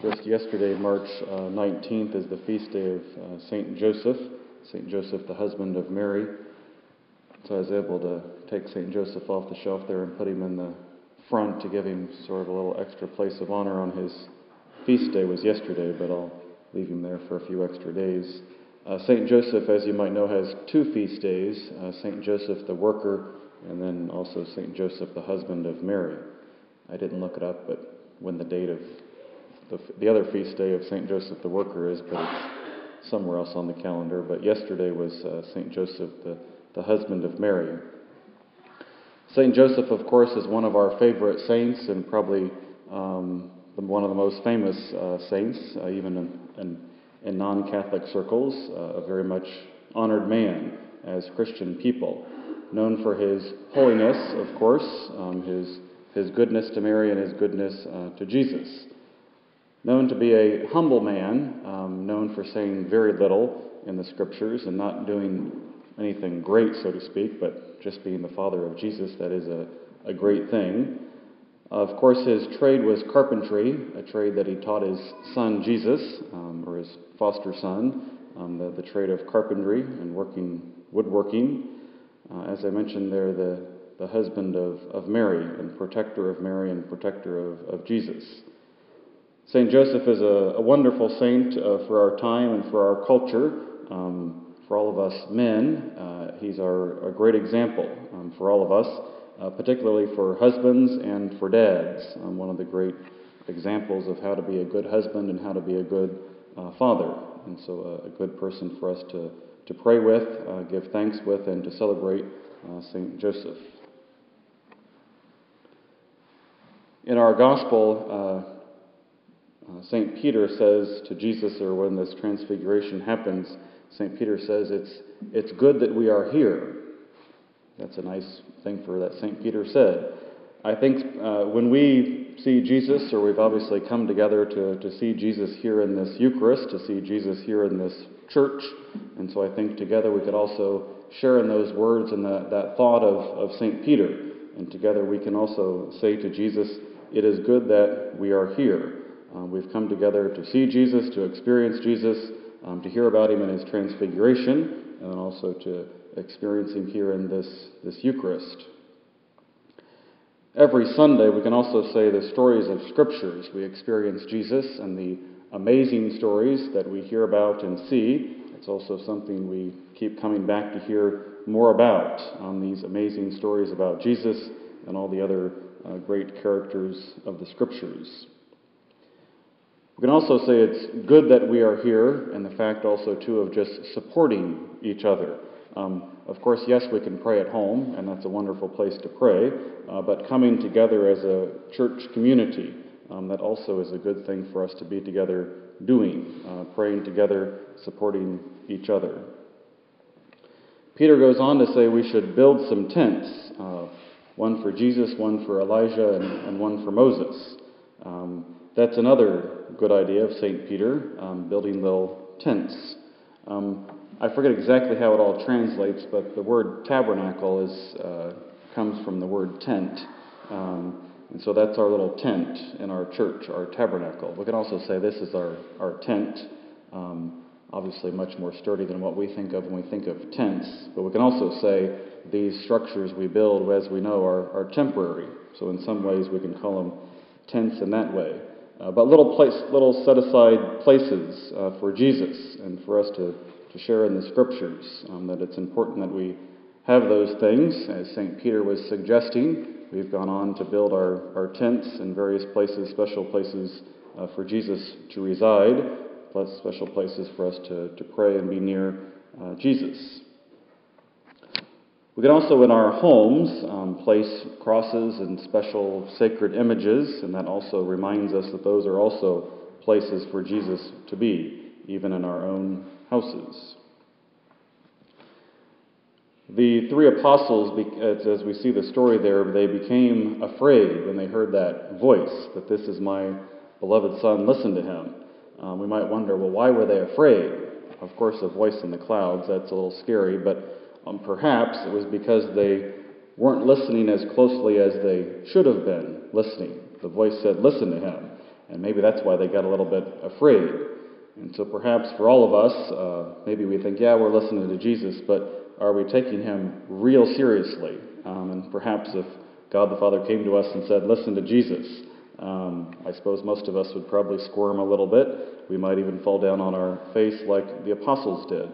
Just yesterday, March 19th, is the feast day of St. Joseph, the husband of Mary. So I was able to take St. Joseph off the shelf there and put him in the front to give him sort of a little extra place of honor on his feast day. Was yesterday, but I'll leave him there for a few extra days. St. Joseph, as you might know, has two feast days, St. Joseph the worker, and then also St. Joseph the husband of Mary. I didn't look it up, but when the date of the other feast day of St. Joseph the worker is, but it's somewhere else on the calendar. But yesterday was St. Joseph the husband of Mary. St. Joseph, of course, is one of our favorite saints and probably one of the most famous saints, even in non-Catholic circles, a very much honored man as Christian people, known for his holiness, of course, his goodness to Mary and his goodness to Jesus. Known to be a humble man, known for saying very little in the Scriptures and not doing anything great, so to speak, but just being the father of Jesus, that is a great thing. Of course, his trade was carpentry, a trade that he taught his son Jesus, or his foster son, the trade of carpentry and woodworking. As I mentioned there, the husband of Mary and protector of Mary and protector of Jesus. St. Joseph is a wonderful saint for our time and for our culture. For all of us men, he's a great example for all of us, particularly for husbands and for dads. One of the great examples of how to be a good husband and how to be a good father. And so a good person for us to pray with, give thanks with, and to celebrate St. Joseph. In our gospel, St. Peter says to Jesus, or when this transfiguration happens, St. Peter says, it's good that we are here. That's a nice thing for that St. Peter said. I think when we see Jesus, or we've obviously come together to see Jesus here in this Eucharist, to see Jesus here in this church, and so I think together we could also share in those words and that thought of St. Peter. And together we can also say to Jesus, it is good that we are here. We've come together to see Jesus, to experience Jesus, to hear about him in his transfiguration, and then also to experience him here in this Eucharist. Every Sunday we can also say the stories of Scriptures. We experience Jesus and the amazing stories that we hear about and see. It's also something we keep coming back to hear more about, these amazing stories about Jesus and all the other great characters of the Scriptures. We can also say it's good that we are here, and the fact also, too, of just supporting each other. Of course, yes, we can pray at home, and that's a wonderful place to pray, but coming together as a church community, that also is a good thing for us to be together doing, praying together, supporting each other. Peter goes on to say we should build some tents, one for Jesus, one for Elijah, and one for Moses. That's another good idea of St. Peter, building little tents. I forget exactly how it all translates, but the word tabernacle comes from the word tent. And so that's our little tent in our church, our tabernacle. We can also say this is our tent, obviously much more sturdy than what we think of when we think of tents. But we can also say these structures we build, as we know, are temporary. So in some ways we can call them tents in that way. But little set-aside places for Jesus and for us to share in the Scriptures, that it's important that we have those things. As St. Peter was suggesting, we've gone on to build our tents in various places, special places for Jesus to reside, plus special places for us to pray and be near Jesus. We can also, in our homes, place crosses and special sacred images, and that also reminds us that those are also places for Jesus to be, even in our own houses. The three apostles, as we see the story there, they became afraid when they heard that voice, that this is my beloved Son, listen to him. We might wonder, well, why were they afraid? Of course, a voice in the clouds, that's a little scary, but perhaps it was because they weren't listening as closely as they should have been listening. The voice said, listen to him. And maybe that's why they got a little bit afraid. And so perhaps for all of us, maybe we think, yeah, we're listening to Jesus, but are we taking him real seriously? And perhaps if God the Father came to us and said, listen to Jesus, I suppose most of us would probably squirm a little bit. We might even fall down on our face like the apostles did.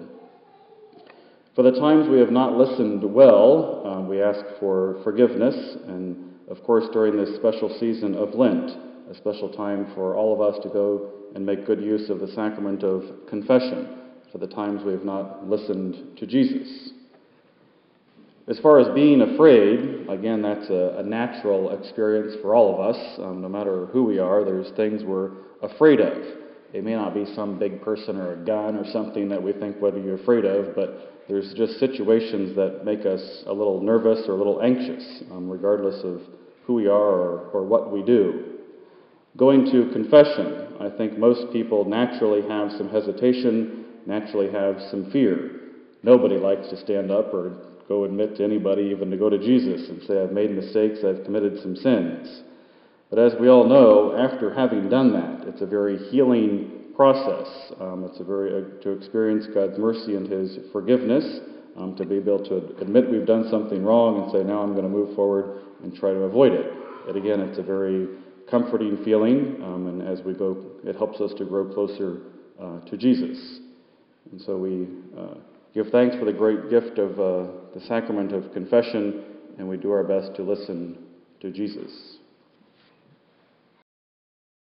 For the times we have not listened well, we ask for forgiveness, and of course during this special season of Lent, a special time for all of us to go and make good use of the sacrament of confession, for the times we have not listened to Jesus. As far as being afraid, again, that's a natural experience for all of us. No matter who we are, there's things we're afraid of. It may not be some big person or a gun or something that we think, what are you afraid of? But there's just situations that make us a little nervous or a little anxious, regardless of who we are or what we do. Going to confession, I think most people naturally have some hesitation, naturally have some fear. Nobody likes to stand up or go admit to anybody, even to go to Jesus and say, I've made mistakes, I've committed some sins. But as we all know, after having done that, it's a very healing process. To experience God's mercy and his forgiveness, to be able to admit we've done something wrong and say, now I'm going to move forward and try to avoid it. And again, it's a very comforting feeling, and as we go, it helps us to grow closer to Jesus. And so we give thanks for the great gift of the sacrament of confession, and we do our best to listen to Jesus.